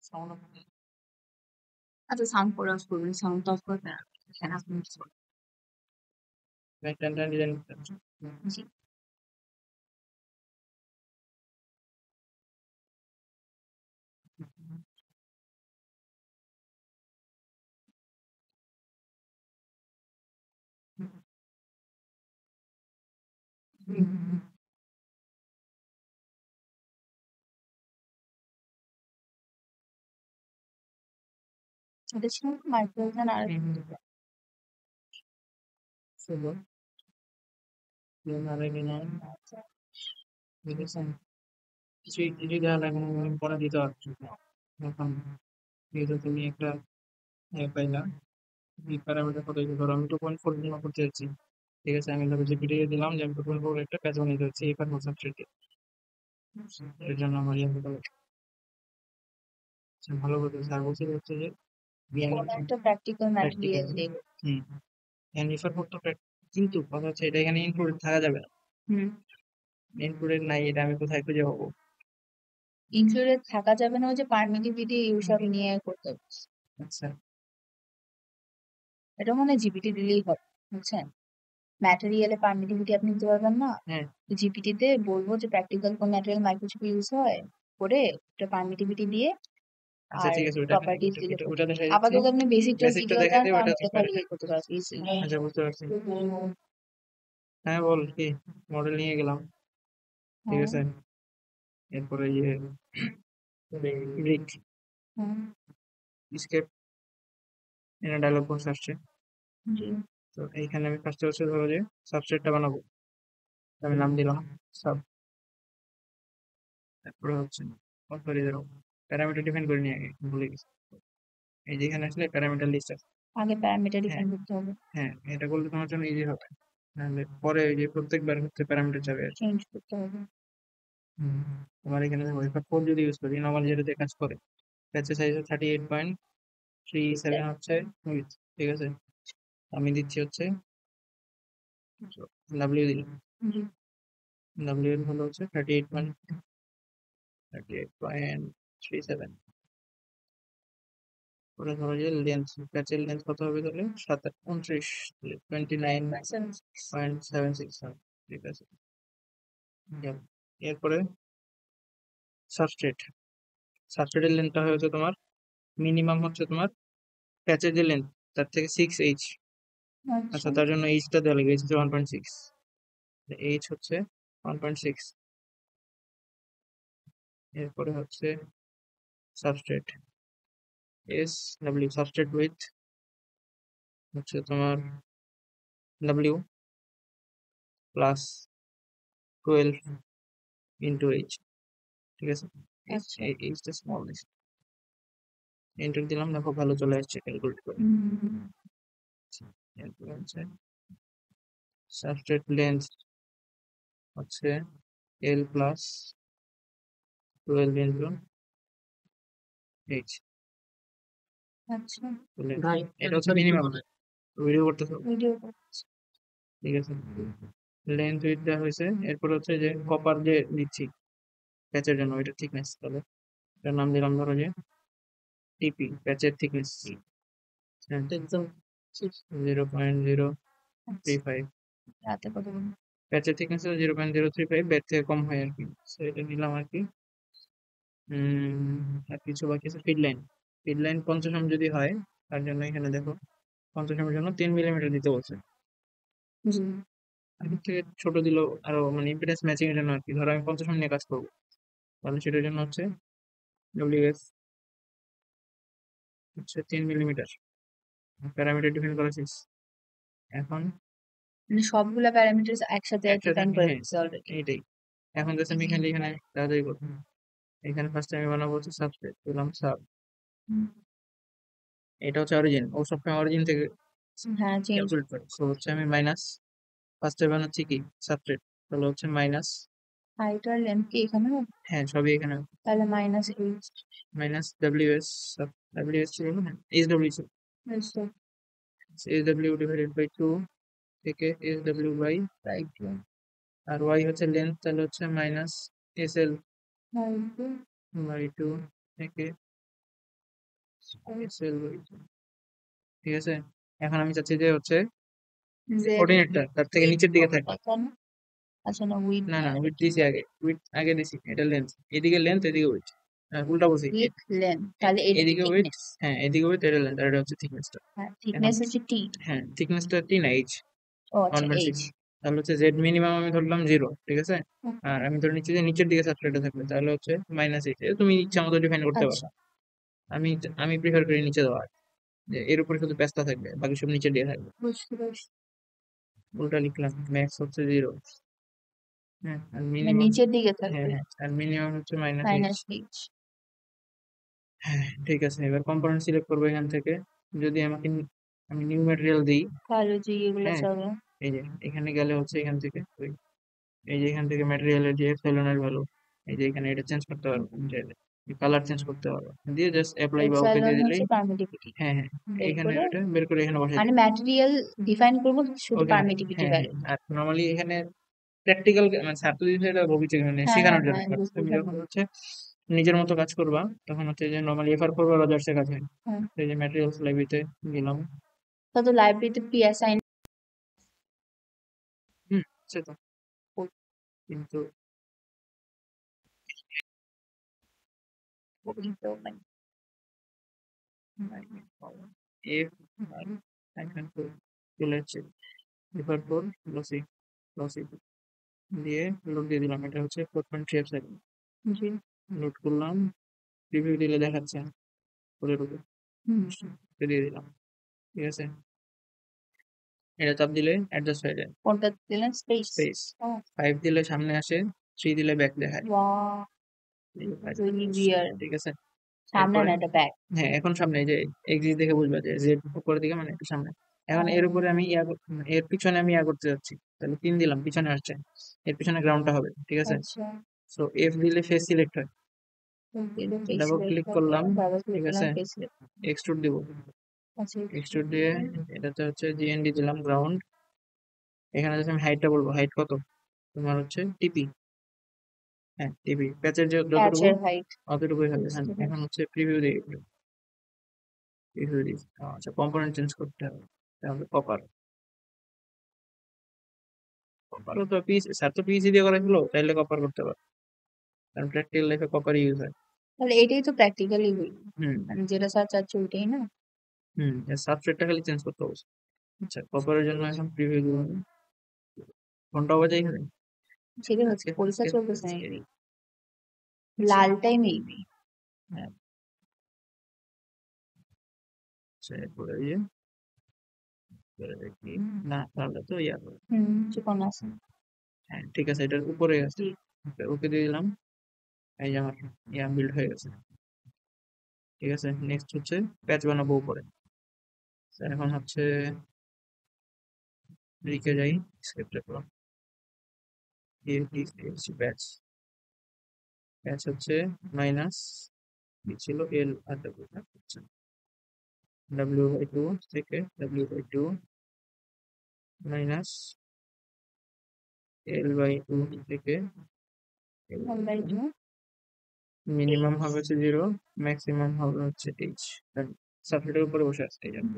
Sound আচ্ছা sound করে of করবেন, সাউন্ড অফ করবেন না এখানে আপনি কিছু ব্যাকগ্রাউন্ড ডিজাইন জি এটা ছিল মাইক্রোওয়েভ আর শুভ আচ্ছা বুঝেছেন কিছু কিছু দেওয়া লাগে পরে দিতে পারছি এখন যেহেতু তুমি একটা পাইলা এই প্যারামিটার কত ধরো আমি 2.4 জন্য করতে যাচ্ছি ঠিক আছে আমি ধরো যে ভিডিও দিলাম যে আমি 2.4 একটা কাজ বানিয়ে যাচ্ছি এবার কনসেন্ট্রেট এর জন্য আমার ইয়ে হতে পারে ভালো কথা স্যার বলছে হচ্ছে যে একটা প্র্যাকটিক্যাল ম্যাটেরিয়াল দিয়ে হুম এন্ড রিফার করতে কিন্তু কথা হচ্ছে এটা এখানে ইনক্লুডেড থাকা যাবে না হুম ইনক্লুডেড নাই এটা আমি কোথায় খুঁজে পাবো ইনক্লুডেড থাকা যাবে না ওই যে পারমিটিভিটি এইসব নিয়ে করতে হবে আচ্ছা এটা মনে হয় জিপিটি দিলেই হবে বুঝছেন ম্যাটেরিয়ালে পারমিটিভিটি আপনি দিতে পারবেন না হ্যাঁ জিপিটি তে বলবো যে প্র্যাকটিক্যাল কোন ম্যাটেরিয়াল মাইক্রোচিপ ইউজ হয় করে একটা পারমিটিভিটি দিয়ে আচ্ছা ঠিক আছে ওটা প্রপার্টিজ দিলে ওটা দেখা যাচ্ছে আপাতত আপনি বেসিকটা ভিডিও দেন তাহলে খালি করতে পারবেন আচ্ছা বুঝতে পারছি হ্যাঁ বল কি মডেল নিয়ে গেলাম ঠিক আছে এরপরে ইয়ে ব্রিক স্কেপ এর ডায়লগ বক্স আসছে জি তো এইখানে আমি ফার্স্টে হচ্ছে ধরো যে সাবস্ট্রেটটা বানাবো আমি নাম দিলাম সাব তারপরে হচ্ছে সরি ধরো প্যারামিটার ডিফাইন করে নিয়ে আগে ভুলে গেছি এই যে এখানে আসলে প্যারামিটার লিস্ট আছে আগে প্যারামিটার ডিফাইন করতে হবে হ্যাঁ এটা করলে তোমার জন্য ইজি হবে নাহলে পরে ওই যে প্রত্যেকবার হচ্ছে প্যারামিটার যাবে চেঞ্জ করতে হবে হুম তোমার এখানে দেখো এফআর 4 যদি ইউজ করি নরমাল যেটাতে কাজ করে প্যাচের সাইজ 38.37 হচ্ছে width, ঠিক আছে আমি দিচ্ছি হচ্ছে ডাব্লিউ দিলাম ডাব্লিউ এর হলো হচ্ছে 38.37 ওটা ধরো যে লেন্থ প্যাচের লেন্থ কত হবে তাহলে 29 29.76 ঠিক আছে যাক, এরপরে সাবস্ট্রেট সাবস্ট্রেটের লেন্থটা হচ্ছে তোমার মিনিমাম হচ্ছে তোমার প্যাচের যে লেন্থ তার থেকে 6h আচ্ছা তার জন্য এইচটা দেওয়া লাগবে এইচ হচ্ছে 1.6 এইচ হচ্ছে 1.6 এরপরে হচ্ছে substrate S W substrate with হচ্ছে তোমার ডাব্লিউ প্লাস 12 ইন্টু এইচ ঠিক আছে এইচটা স্মল দিচ্ছি এন্টার দিলাম দেখো ভালো চলে আসছে ক্যালকুলেট করে এরপরে হচ্ছে সাবস্ট্রেট লেন্থ হচ্ছে এল প্লাস 12 ইন্টু এইচ আচ্ছা ভাই এটা হচ্ছে মিনিমাম ভিডিও করতেছো ঠিক আছে লেন্থ উইথ দেওয়া হয়েছে এরপর হচ্ছে যে কপার যে দিচ্ছি প্যাচের জন্য ওইটা থিকনেস তাহলে এটার নাম দিলাম ধরো যে টিপি প্যাচের থিকনেস একদম 0.035 রাতে কত প্যাচের থিকনেস 0.035 ব্যাট থেকে কম হয় আর কি সেটা নিলাম আর কি আর কিছু বাকি আছে ফিড লাইন 50 mm যদি হয় তার জন্য এখানে দেখো 50 mm জন্য 3 মিলিমিটার দিতে বলছে আগের থেকে ছোট দিলেও আরো মানে ইম্পিডেন্স ম্যাচিং এর জন্য আর কি ধরো আমি 50 mm নিয়ে কাজ করবো তাহলে সেটার জন্য হচ্ছে ডব্লিউএস হচ্ছে 3 মিলিমিটার প্যারামিটার ডিফাইন করা শেষ এখন মানে সবগুলা প্যারামিটার একসাথে ডিফাইন করে দিচ্ছি অলরেডি এটাই এখন জাস্ট আমি এখানে তাড়াতাড়ি করবো এখানে ফার্স্ট আমি বানাবো হচ্ছে সাবস্ট্রেট দিলাম সাব এটা হচ্ছে অরিজিন ও সবসময় অরিজিন থেকে হ্যাঁ ক্যালকুলেট করে সো হচ্ছে আমি মাইনাস ফার্স্টে বানাচ্ছি কি সাবস্ট্রেট তাহলে হচ্ছে মাইনাস হাইট আর লেন্থ কি এখানে হ্যাঁ সবই এখানে তাহলে minus H minus W S W S ছিল না এইচ ডাব্লিউ ছিল এইচ ডাব্লিউ ডিভাইডেড বাই 2 থেকে এইচ ডাব্লিউ বাই 2 আর ওয়াই হচ্ছে লেন্থ তাহলে হচ্ছে মাইনাস এস এল বাই 2 থেকে SL বাই 2, ঠিক আছে। এখন আমি চাচ্ছি যে হচ্ছে কোঅর্ডিনেটটা তার থেকে নিচের দিকে থাকবে। আচ্ছা না উইথ না উইথ দিছি আগে, উইথ আগে দিছি, এটা লেন্থ, এদিকে লেন্থ এদিকে উইথ, উল্টা বলছি, উইথ লেন্থ, তাহলে এটা এদিকে উইথ, থিকনেস। হ্যাঁ এদিকে উইথ, এটা লেন্থ, আর এটা হচ্ছে থিকনেসটা। হ্যাঁ, এখন থিকনেস হচ্ছে টি। হ্যাঁ থিকনেসটা 3 না এইচ, ও আচ্ছা 1/6। এইচ। তাহলে হচ্ছে জেড মিনিমাম আমি ধরলাম 0, ঠিক আছে। আর আমি ধরে নিচ্ছি যে নিচের দিকে সাবস্ট্রেটটা থাকবে, তাহলে হচ্ছে -8। তুমি ইচ্ছা মতো ডিফাইন করতে পারো। আচ্ছা, আমি আমি প্রিফার করি নিচে দেওয়া, যে এর উপরে শুধু প্যাচটা থাকবে, বাকি সব নিচে দিয়ে থাকবে। বুঝতে পারছি। উল্টা লিখলাম, ম্যাক্স হচ্ছে 0, হ্যাঁ আর মানে মিনিমাম, নিচের দিকে হ্যাঁ থাকবে হ্যাঁ আর মিনিমাম হচ্ছে -8। -এইচ। হ্যাঁ ঠিক আছে, এবার কম্পোনেন্ট সিলেক্ট করবো এখান থেকে। যদি আমি নিউ ম্যাটেরিয়াল দিই, তাহলে যে এগুলো হ্যাঁ সব এই যে এখানে গেলে হচ্ছে এখান থেকে এই যে এখান থেকে ম্যাটেরিয়ালের যে এপসাইলনের ভ্যালু, এই যে এখানে এটা চেঞ্জ করতে পারবো, কালার চেঞ্জ করতে পারবো, দিয়ে জাস্ট অ্যাপ্লাই বা ওকে এপসাইলন দিয়ে দিলেই, হচ্ছে পারমিটিভিটি হ্যাঁ হ্যাঁ বের এখানে করে, এটা বের করে এখানে বসাই মানে দিই। ম্যাটেরিয়াল ডিফাইন করব শুধু ওকে, পারমিটিভিটি হ্যাঁ হ্যাঁ ভ্যালু। আর নর্মালি এখানে প্র্যাকটিক্যাল মানে ছাত্র দিবসে এটা ভবিষ্যৎ মানে হ্যাঁ হ্যাঁ শেখানোর জন্য, হ্যাঁ, but বুঝতে তুমি যখন পারলাম। হচ্ছে নিজের মতো কাজ করবা তখন হচ্ছে যে নর্মালি এফআর করবা রজার্সের কাজ হয়। হ্যাঁ, তো এই যে ম্যাটেরিয়ালস লাইব্রেরিতে গেলাম, তো লাইব্রেরিতে পিএসআই সে তো, কিন্তু এফ চলে যাচ্ছে, এফআর ফোর লসি লসি দিয়ে লোড দিয়ে দিলাম, এটা হচ্ছে 4.3 সেকেন্ড, জি। লোড করলাম, রিভিউ দিলে দেখাচ্ছে করে দেবো, দিয়ে দিলাম, ঠিক আছে। এটা চাপ দিলে অ্যাডজাস্ট হয়ে যায়, কোনটা দিলেন? স্পেস। স্পেস। ও 5 দিলে সামনে আসে, 3 দিলে ব্যাক দেখায়, ওয়াও, এই যে five রিয়েলি আসছে, উইয়ার্ড। ঠিক আছে। সামনে এরপরে না, এটা ব্যাক। হ্যাঁ এখন সামনে, এই যে এক্সিস দেখে বুঝবা যে জেড উপরের দিকে মানে একটু সামনে। এখন এর উপরে আমি এর পিছনে আমি করতে যাচ্ছি, তাহলে 3 দিলাম, পিছনে আসছে, এর পিছনে গ্রাউন্ডটা হবে, ঠিক আছে। আচ্ছা, সো এফ দিলে ফেস সিলেক্ট হয়, দিলে ফেস ডাবল সিলেক্ট ক্লিক হবে, করলাম, ডাবল ক্লিক ঠিক করলাম আছে, ফেস সিলেক্ট। এক্সট্রুড দিব, আচ্ছা, এক্সট্রুড দিয়ে এটাতে হচ্ছে জিএনডি দিলাম গ্রাউন্ড। এখানে যদি আমি হাইটটা বলবো, হাইট কত তোমার হচ্ছে টিপি, হ্যাঁ টিপি প্যাচের যে যতটুকু প্যাচের হাইট। অতটুকুই হবে। হ্যাঁ বুঝতে এখন পারছি। হচ্ছে প্রিভিউ দিয়ে প্রিভিউ দিই, আচ্ছা কম্পোনেন্ট চেঞ্জ করতে হবে, তাহলে কপার, কপারও তো পিস স্যার তো পিসি দিয়ে করেছিল, তাইলে কপার করতে পারো, কারণ প্র্যাকটিক্যাল লাইফে কপার ইউজ হয়। তাহলে এটাই তো প্র্যাকটিক্যালি হইল, হুম মানে যেটা স্যার চাচ্ছে ওইটাই না। হুম, সাবস্ট্রেটটা খালি চেঞ্জ করতে হবে। আচ্ছা কপারের জন্য এখন প্রিভিউ দিব, ঘন্টা বাজে এখানে, সেটা হচ্ছে আজকে পরীক্ষা আজকে চলতেছে আজকে মেবি, আচ্ছা, লালটাই মেবি। হ্যাঁ আচ্ছা এরপরে এই যে এরপরে দেখি, না তাহলে তো ইয়া করো। চিকন আছে। হ্যাঁ ঠিক আছে, এটার উপরে আছে, জি। ওকে দিয়ে দিলাম, এই যে আমার ইয়া বিল্ড হয়ে গেছে, ঠিক আছে। নেক্সট হচ্ছে প্যাচ বানাবো উপরে। তো এখন হচ্ছে লিখে যাই, স্ক্রিপ্টে প্যাচ, প্যাচ হচ্ছে মাইনাস কি ছিল এল আর ডাব্লিউ, আচ্ছা W/2 থেকে W/2 মাইনাস L/2 থেকে L/2 মিনিমাম H। হবে হচ্ছে 0, ম্যাক্সিমাম হবে হচ্ছে H, সাবজেক্টের উপরে বসে আছে, এই জন্য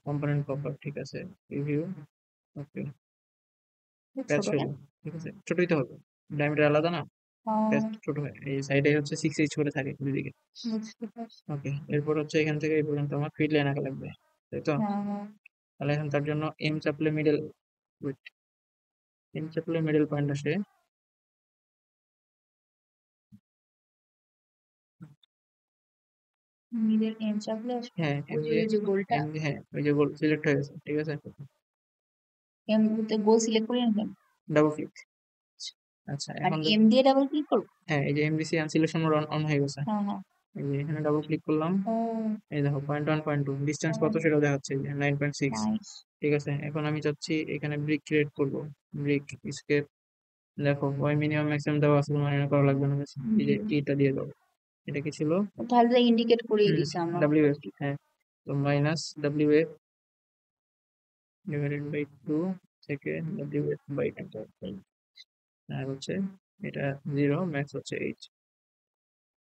কম্পোনেন্ট কপার, ঠিক আছে। রিভিউ, ওকে, প্যাচ ছোট হলো, কেন? ঠিক আছে, ছোটই তো হবে, ডায়ামিটার আলাদা না, প্যাচ আহ, ছোট হয়, এই সাইডে হচ্ছে 6H করে থাকে দুদিকে। বুঝতে পারছি। ওকে, এরপর হচ্ছে এখান থেকে এই পর্যন্ত আমার ফিড লাইন আঁকা লাগবে, তাই তো। হ্যাঁ হ্যাঁ। তাহলে এখন তার জন্য এম চাপলে মিডল, ওয়েট, এম চাপলে মিডল পয়েন্ট আসে, মিডল এম চাপলে আসবে, হ্যাঁ এম ওই যে দিয়ে, ওই যে গোলটা। হ্যাঁ ওই যে গোল সিলেক্ট হয়ে গেছে, ঠিক আছে। এম তে গোল সিলেক্ট করে নিলাম। ডাবল ক্লিক, আচ্ছা মানে এখন এম দিয়ে ডাবল ক্লিক করবো। হ্যাঁ এই যে এমবিসি আনসিলেকশন মোড অন হয়ে গেছে, হ্যাঁ হ্যাঁ। এই যে এখানে ডাবল ক্লিক করলাম, ও এই দেখো 0.1 0.2 ডিসটেন্স কত সেটাও দেখাচ্ছে, এই যে 9.6, নাইস। ঠিক আছে। এখন আমি চাচ্ছি এখানে ব্রিক ক্রিয়েট করব, ব্রিক স্কেপ, দেখো ওই মিনিমাম ম্যাক্সিমাম দেওয়া আছে, মানে করা লাগবে না, এই যে টিটা দিয়ে দাও, এটা কি ছিল, তাহলে তো ইন্ডিকেট করেই হুম দিছে আমরা। ডাব্লিউ এফ, হ্যাঁ তো minus W F divided by 2 থেকে ডাব্লিউ এফ বাই 2, আর হচ্ছে এটা 0, ম্যাক্স হচ্ছে 8।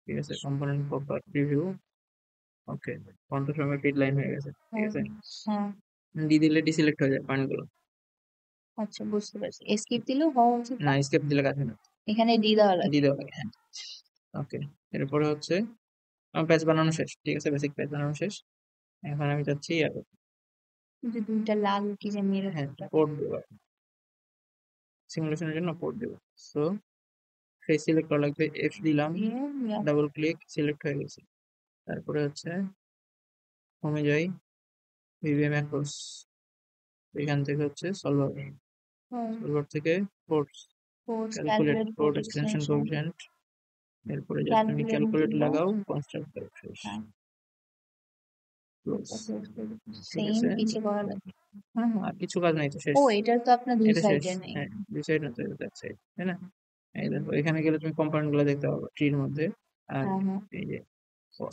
ঠিক আছে, কম্পোনেন্ট প্রপার প্রিভিউ। ওকে, কন্ট্রোল ফ্রেমের ফিড লাইন হয়ে গেছে। ঠিক আছে, হ্যাঁ ডি দিলে ডিসিলেক্ট হয়ে যায় পয়েন্টগুলো। আচ্ছা বুঝতে পারছি, এস্কেপ দিলেও হওয়া উচিত না, না? স্কেপ দিলে কাজ হয় না, এখানে ডি দেওয়া ডি লাগে। দেওয়া লাগে। হ্যাঁ, ওকে। এরপরে হচ্ছে আমার প্যাচ বানানো শেষ। ঠিক আছে, বেসিক প্যাচ বানানো শেষ। এখন আমি চাচ্ছি কিন্তু দুইটা লাল কি জানি হ্যাঁ, এরকম পোর্ট দেবো, সিমুলেশনের জন্য পোর্ট দেবো। সো ফেস সিলেক্ট করা লাগবে, এফ দিলাম, দিয়ে ডাবল ক্লিক, সিলেক্ট হয়ে গেছে। তারপরে হচ্ছে হোমে যাই, ভিভিএম ম্যাক্রোস, এখান থেকে হচ্ছে সলভার, সলভার থেকে ports, force calculate calculate port port extension extension coefficient. এরপরে জাস্ট তুমি ক্যালকুলেট ক্যালকুলেট দিব। লাগাও, কনস্ট্রাক্ট করো, শেষ। হ্যাঁ ক্লোজ। ঠিক সেম আছে, পিছে করা লাগে। আর কিছু কাজ নাই তো, শেষ। ও এটার তো আপনার দুই এটা শেষ। সাইডে নেই। হ্যাঁ, দুই সাইড না তো, ব্যাক সাইড, তাই না? এই দেখো, এখানে গেলে তুমি কম্পাউন্ড গুলো দেখতে পাবে ট্রির মধ্যে। আর হ্যাঁ হ্যাঁ এই যে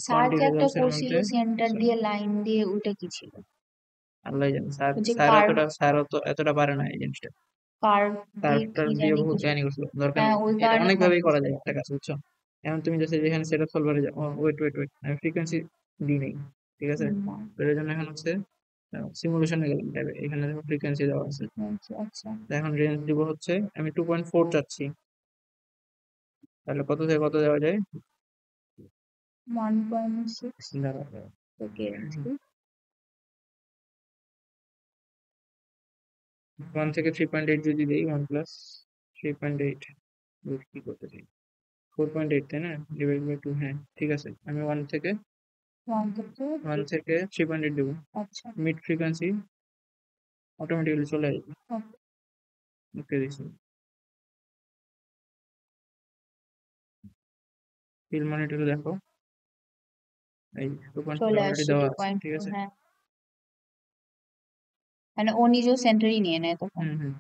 স্যার যে কোয়ান্টিটি একটা রেজাল্টস এর করছিল মধ্যে, সেন্টার দিয়ে লাইন দিয়ে ওটা কি ছিল? আল্লাহ জানে। স্যার ওই যে স্যার কার্ভ অতটা স্যার অত এতটা পারে না এই জিনিসটা। কার্ভ দিয়ে তার কি দিয়ে জানি বহুত কিছু। জ্ঞানী করছিল, দরকার হ্যাঁ নেই। ওই এটা কারণে অনেক ভাবেই করা কনফিউজ। যায় একটা কাজ, বুঝছো? এখন তুমি জাস্ট যেখানে সেটা সলভারে যাও, ওয়েট ওয়েট ওয়েট, আমি ফ্রিকোয়েন্সি দিই নেই। ঠিক আছে, তো এর জন্য এখন হচ্ছে সিমুলেশনে গেলাম ট্যাবে, এখানে দেখো ফ্রিকোয়েন্সি দেওয়া আছে। আচ্ছা তো এখন রেঞ্জ দিব হচ্ছে, আমি 2.4 চাচ্ছি। তাহলে কত থেকে কত দেওয়া যায়? 1.6 দাঁড়াও, থেকে 1 থেকে 3.8 যদি দিই, 1 প্লাস 3.8, কি করতে চাই, 4.8, তাই না? ডিভাইড বাই 2, হ্যাঁ ঠিক আছে, আমি 1 থেকে 1 থেকে 3.8 দেবো। আচ্ছা মিড ফ্রিকোয়েন্সি অটোমেটিক্যালি চলে আসবে। ওকে দিচ্ছি, ফিল মনিটরে দেখো, এই 2.4 চলে অলরেডি আসছে দেওয়া আছে। ঠিক 2.4 আছে, হ্যাঁ মানে ও নিজেও সেন্টারই নিয়ে নেয় তখন। হুম।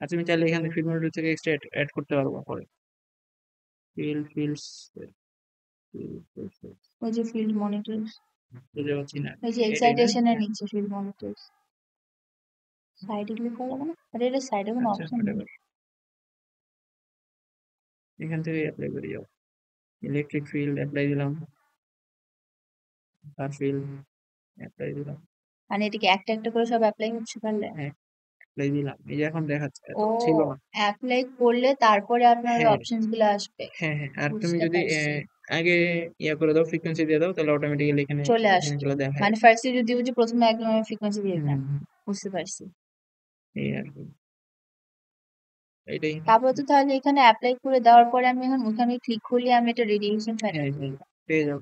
আর তুমি চাইলে এখানে ফিল মনিটর থেকে এক্সট্রা অ্যাড করতে পারবো পরে। ফিল্ডস, ওই যে ফিল্ড মনিটর, বুঝতে পারছি না, ওই যে এটাই না? এক্সাইটেশনের হ্যাঁ, নিচে ফিল্ড মনিটর সাইডে ক্লিক করা যাবে না? আরে এটা সাইডে কোনো আচ্ছা অপশন নেই। whatever, এখান থেকে অ্যাপ্লাই করে যাও। ইলেকট্রিক ফিল্ড অ্যাপ্লাই দিলাম, তার ফিল্ড অ্যাপ্লাই দিলাম, মানে এটা কি একটা একটা করে সব অ্যাপ্লাই হচ্ছে পারলে? হ্যাঁ অ্যাপ্লাই দিলাম, এই যে এখন দেখাচ্ছে, এত ও ছিল না। অ্যাপ্লাই করলে তারপরে আপনার ওই হ্যাঁ অপশনস গুলো আসবে। হ্যাঁ হ্যাঁ, আর তুমি বুঝতে যদি পারছি, আগে ইয়া করে দাও, ফ্রিকোয়েন্সি দিয়ে দাও, তাহলে অটোমেটিক্যালি এখানে চলে আসবে। জিনিসগুলো দেখায়। মানে ফার্স্টে যদি ওই যে প্রথমে একদম আমি ফ্রিকোয়েন্সি দিয়ে দিতাম। হুম, বুঝতে পারছি। এই আর কি, এইটাই। তারপরে তো তাহলে এখানে অ্যাপ্লাই করে দেওয়ার পরে আমি এখন ওখানে ক্লিক করলে আমি এটা রেডিয়েশন হ্যাঁ প্যাটার্ন হ্যাঁ, পেয়ে যাও।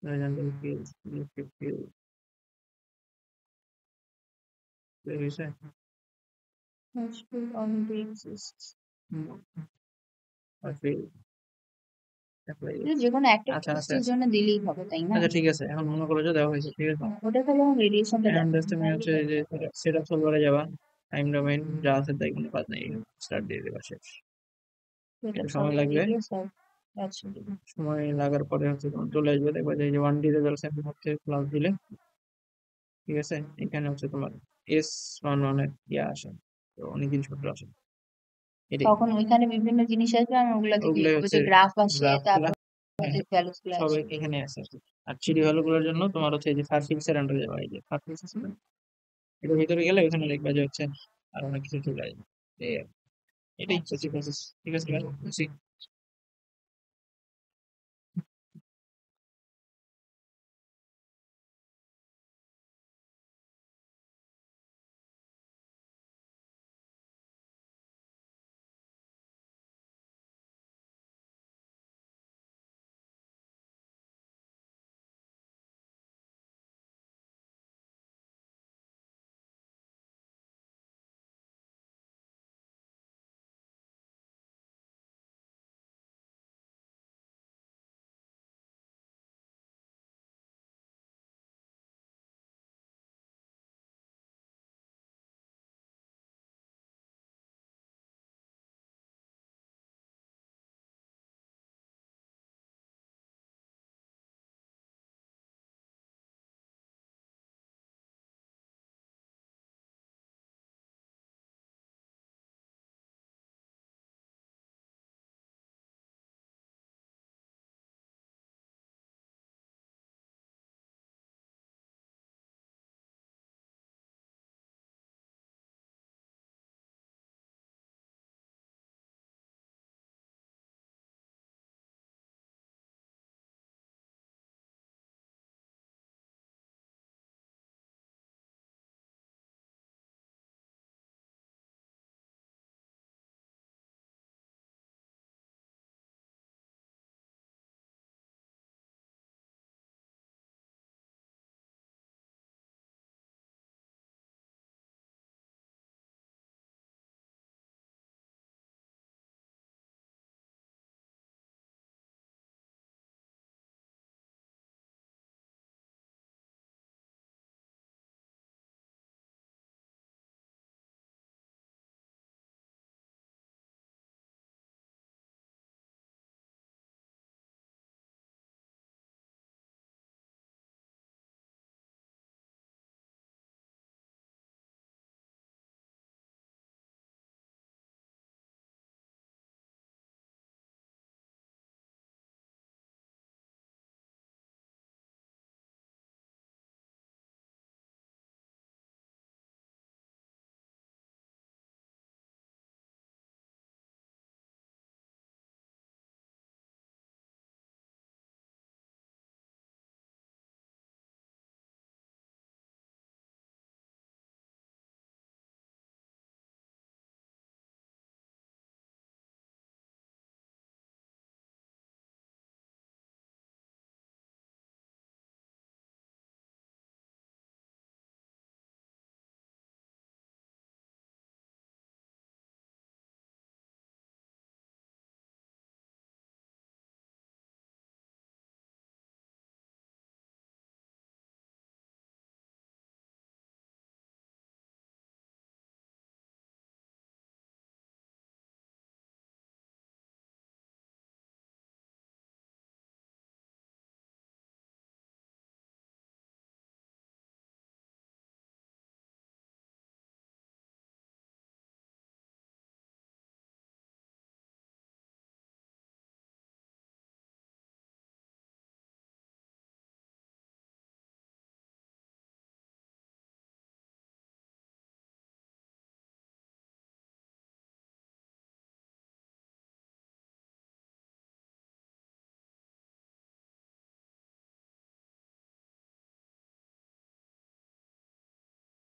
horizontal fields, electric field, বের হইছে? already exists। হুম, আর field apply এটা যে কোনো একটা আচ্ছা আছে টেক্সটের আছে। জন্য দিলেই হবে তাই না? আচ্ছা ঠিক আছে, এখন মনে করো যে দেওয়া হয়েছে, ঠিক আছে। ওটা তাহলে আমার রেডিয়েশনটা এখন দেখো জাস্ট তুমি হচ্ছে এই যে সেটআপ সলভারে যাবা, টাইম ডোমেইন যা আছে তাই, কোনো কাজ নেই, স্টার্ট দিয়ে দেবা, শেষ। এটা একটু সময় সলভার লাগবে, দিয়ে সব আচ্ছা সময় লাগার পরে হচ্ছে তোমার চলে আসবে, দেখবা যে এই যে 1D রেজাল্টস এর মধ্যে প্লাস দিলে, ঠিক আছে, এখানে হচ্ছে তোমার S11 এর ইয়া আসে, তো অনেক জিনিসপত্র আসে, এটাই। তখন ওইখানে বিভিন্ন জিনিস আসবে আমি ওগুলাকে ওগুলাই ক্লিক করবো হচ্ছে যে গ্রাফ আসে গ্রাফ গুলা, তারপর হ্যাঁ যে হ্যাঁ, ভ্যালুস গুলো সব আসে। এখানে আছে আর কি। আর থ্রি ভ্যালু গুলোর জন্য তোমার হচ্ছে এই যে সার্ফিক্স এর আন্ডারে যাবা, এই যে সার্ফিক্স আছে না, এটার ভিতরে গেলে ওখানে দেখবা যে হচ্ছে আর অনেক কিছু চলে আসবে, এই আর কি। এটাই হচ্ছে প্রসেস। ঠিক আছে,